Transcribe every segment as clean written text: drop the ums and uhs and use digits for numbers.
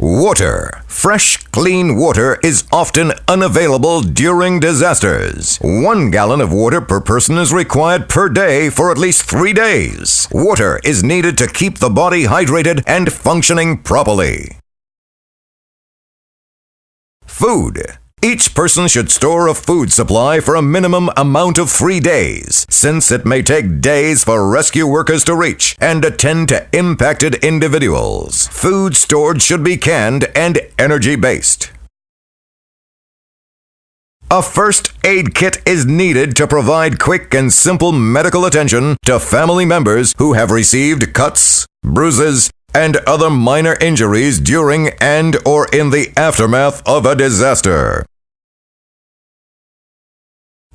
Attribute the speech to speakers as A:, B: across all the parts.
A: Water. Fresh, clean water is often unavailable during disasters. 1 gallon of water per person is required per day for at least 3 days. Water is needed to keep the body hydrated and functioning properly. Food. Each person should store a food supply for a minimum amount of 3 days, since it may take days for rescue workers to reach and attend to impacted individuals. Food stored should be canned and energy-based. A first aid kit is needed to provide quick and simple medical attention to family members who have received cuts, bruises, and other minor injuries during and/or in the aftermath of a disaster.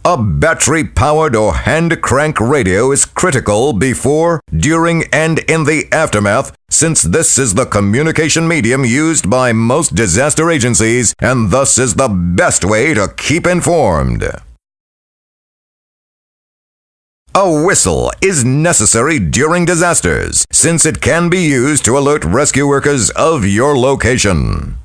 A: A battery-powered or hand-crank radio is critical before, during, and in the aftermath, since this is the communication medium used by most disaster agencies and thus is the best way to keep informed. A whistle is necessary during disasters, since it can be used to alert rescue workers of your location.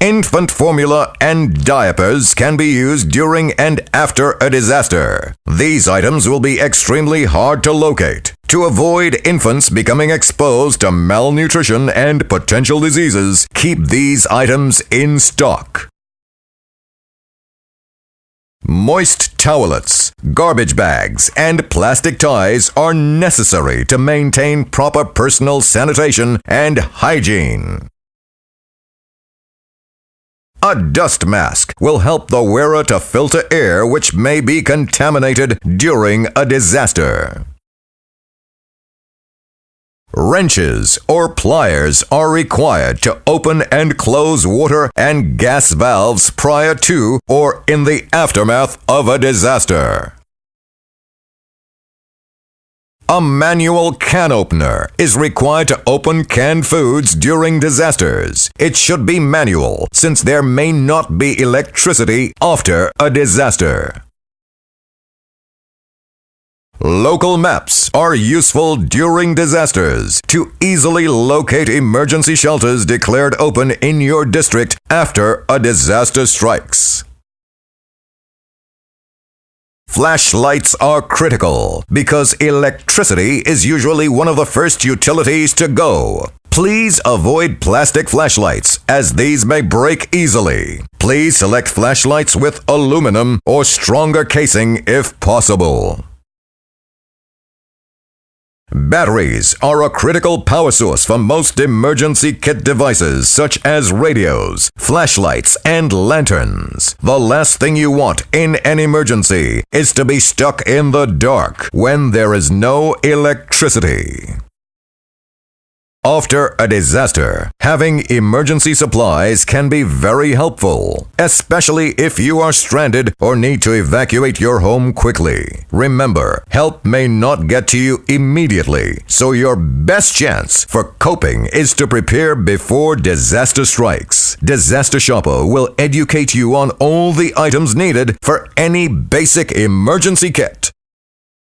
A: Infant formula and diapers can be used during and after a disaster. These items will be extremely hard to locate. To avoid infants becoming exposed to malnutrition and potential diseases, keep these items in stock. Moist towelettes, garbage bags, and plastic ties are necessary to maintain proper personal sanitation and hygiene. A dust mask will help the wearer to filter air which may be contaminated during a disaster. Wrenches or pliers are required to open and close water and gas valves prior to or in the aftermath of a disaster. A manual can opener is required to open canned foods during disasters. It should be manual, since there may not be electricity after a disaster. Local maps are useful during disasters to easily locate emergency shelters declared open in your district after a disaster strikes. Flashlights are critical because electricity is usually one of the first utilities to go. Please avoid plastic flashlights as these may break easily. Please select flashlights with aluminum or stronger casing if possible. Batteries are a critical power source for most emergency kit devices such as radios, flashlights, and lanterns. The last thing you want in an emergency is to be stuck in the dark when there is no electricity. After a disaster, having emergency supplies can be very helpful, especially if you are stranded or need to evacuate your home quickly. Remember, help may not get to you immediately, so your best chance for coping is to prepare before disaster strikes. Disaster Shopper will educate you on all the items needed for any basic emergency kit.